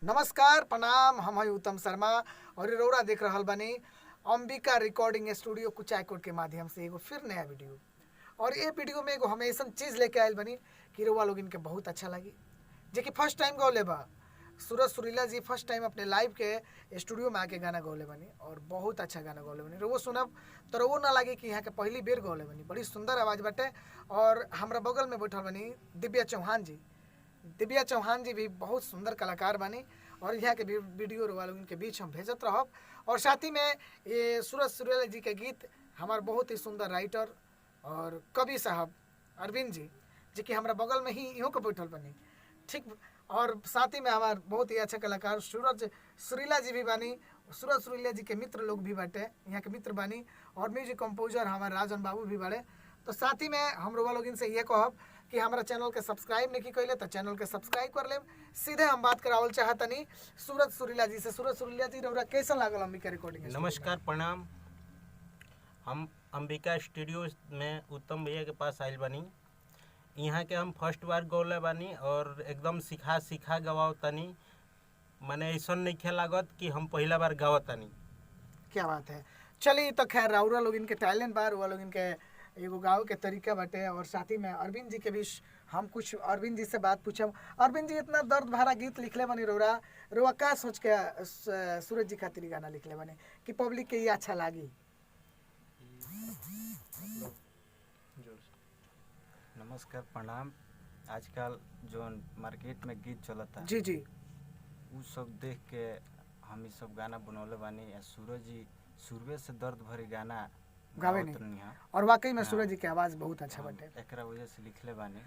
नमस्कार प्रणाम, हम हैं उत्तम शर्मा और रौरा देख रहा बानी अंबिका रिकॉर्डिंग स्टूडियो कुचायकोट के माध्यम से एगो फिर नया वीडियो। और ये वीडियो में एगो हमें ऐसा चीज़ लेके आयल बनी कि रौआ लोग इनके बहुत अच्छा लगी। जे कि फर्स्ट टाइम गौले बा सूरज सुरीला जी फर्स्ट टाइम अपने लाइव के स्टूडियो में आके गाना गौले बनी और बहुत अच्छा गाना गौले बनी। रवो सुनब तो रवो ना लगे कि यहाँ के पहली बेर गौले बनी। बड़ी सुंदर आवाज़ बाटे। और हमारा बगल में बैठल बनी दिव्या चौहान जी। दिव्या चौहान जी भी बहुत सुंदर कलाकार बनी और यहाँ के वीडियो वालों के बीच हम भेजत रहब। और साथ ही में ये सूरज सुरीला जी के गीत हमारे बहुत ही सुंदर राइटर और कवि साहब अरविंद जी कि हमारा बगल में ही इहों को बैठल बनी ठीक। और साथ ही में हमारे बहुत ही अच्छा कलाकार सूरज सुरीला जी भी बानी। सूरज सुरीला जी के मित्र लोग भी बाटे, यहाँ के मित्र बानी। और म्यूजिक कंपोजर हमारे राजन बाबू भी बाड़े। तो साथ ही में हम लोग इनसे ये कहब कि हमारा चैनल के सब्सक्राइब नहीं कैले तो चैनल के सब्सक्राइब कर ले। सीधे हम बात करावल चाहतनी सूरज सुरीला जी से। सूरज सुरीला जी रौरा कैसा लागल अंबिका रिकॉर्डिंग? नमस्कार प्रणाम। हम अंबिका स्टूडियो में उत्तम भैया के पास आयल बानी। यहाँ के हम फर्स्ट बार गौले बानी और एकदम सीखा गवाओ तनी। मैंने ऐसा नहीं ख्याल लागत कि हम पहला बार गावा तनी। क्या बात है। चलिए तो खैर रौरा लोग इनके टैलेंट बार हुआ लोग इनके एगो गाँव के तरीका बाटे। और साथ ही में अरविंद जी के भी हम कुछ अरविंद जी से बात पूछब। अरविंद जी इतना दर्द भरा गीत लिखले बनी रौरा का सोच के सूरज जी खातिर गाना लिखले बने कि पब्लिक के ये अच्छा लागी? नमस्कार प्रणाम। आजकल जो मार्केट में गीत चलता जी जी उ सब देख के हम ये सब गाना बनौले बानी। सूरज जी शुरुए से दर्द भरी गाना गावे नहीं और वाकई में सूरज जी की आवाज बहुत अच्छा बाटे, एकरा वजह से लिखले बानी।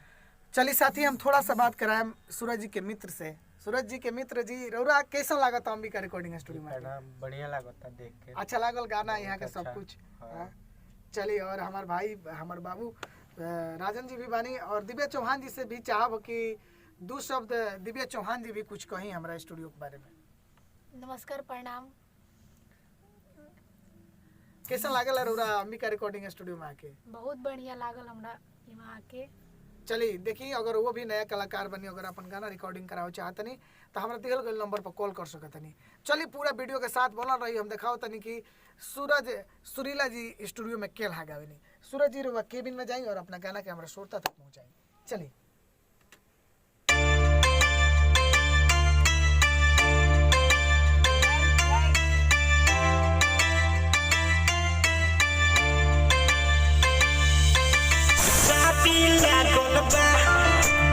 चलिए साथी हम थोड़ा सा बात कराएं सूरज जी के मित्र से। सूरज जी के मित्र जी रौरा कैसा लागत अंबिका रिकॉर्डिंग स्टूडियो में? बढ़िया लागता देख के, अच्छा लागल गाना यहाँ के सब कुछ। चलिए और हमारे भाई हमारे बाबू राजन जी भी बानी और दिव्या चौहान जी से भी चाहब कि दो शब्द दिव्या चौहान जी भी कुछ कहीं हमारा स्टूडियो के बारे में। नमस्कार प्रणाम। कैसा लागल रौरा अंबिका रिकॉर्डिंग स्टूडियो में आके? बहुत बढ़िया लागल हमरा यहाँ आके। चलिए देखिए अगर वो भी नया कलाकार बनी, अगर अपन गाना रिकॉर्डिंग कराओ चाहतनी तो हमारा दिल गए नंबर पर कॉल कर सकतनी। चलिए पूरा वीडियो के साथ बोला रही हम दिखाओ तनी कि सूरज सुरीला जी स्टूडियो में केल हा गावेनी। सूरज जी रुआ केबिन में जाई और अपना गाना के हमारा श्रोता तक पहुँचाई। चलिए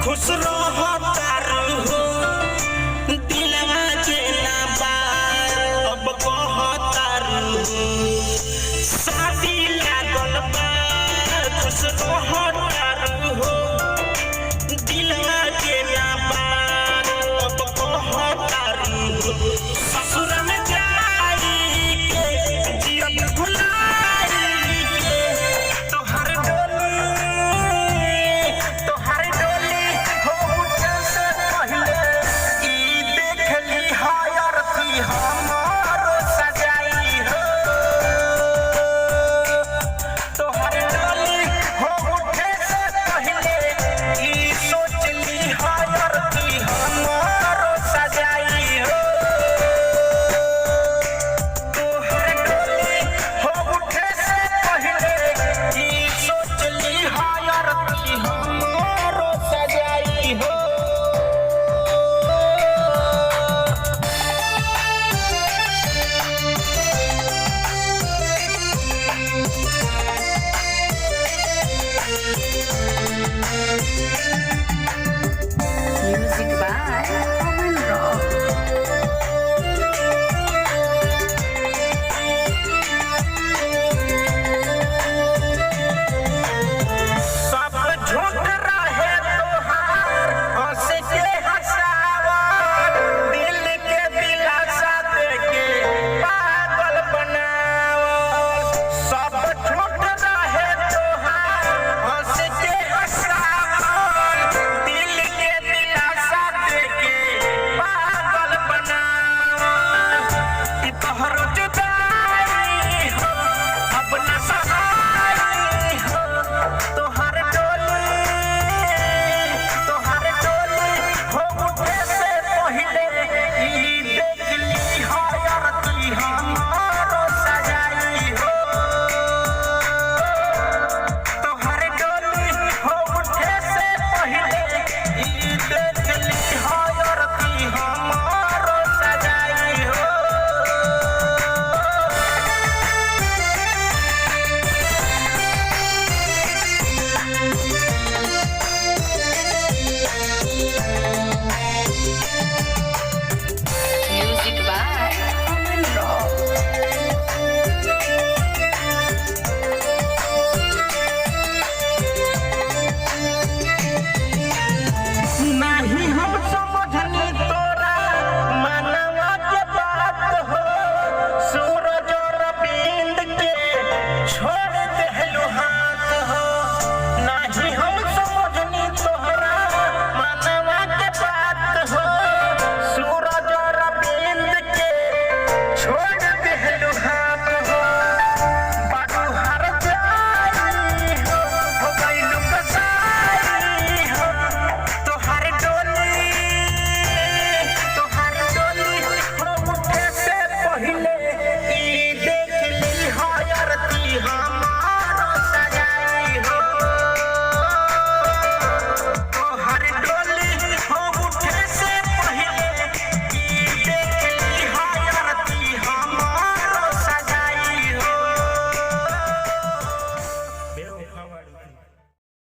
खुश रहो